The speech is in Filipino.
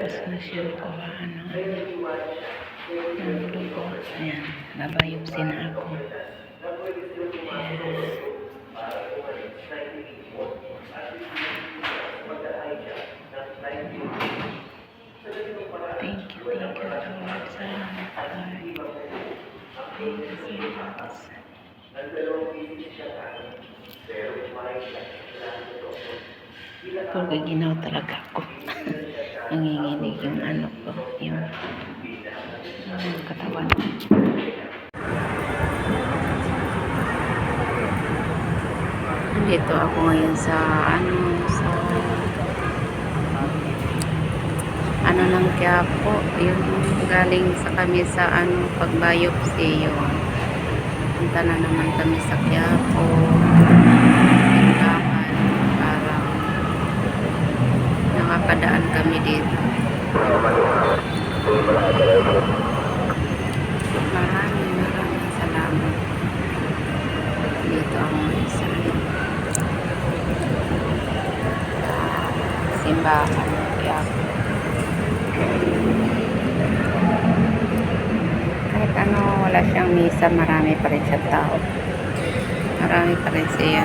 tapos na siyang kuha ng dugo. Ayan, babayopsi na ako. Ayan. Thank you, Lord. Salamat, Lord. Thank you so much. Pag ginaw talaga ako. Nanginginig yung ano ko, yung katawan. Dito ako ngayon sa ng Quiapo, yung galing sa kami sa pag-biopsy yun. Punta na naman kami sa Quiapo. Parang nakakadaan kami dito. Maraming salamat. Dito ako isa. Simbahan Quiapo. Kahit wala siyang misa, marami pa rin siya tao. Marami pa rin siya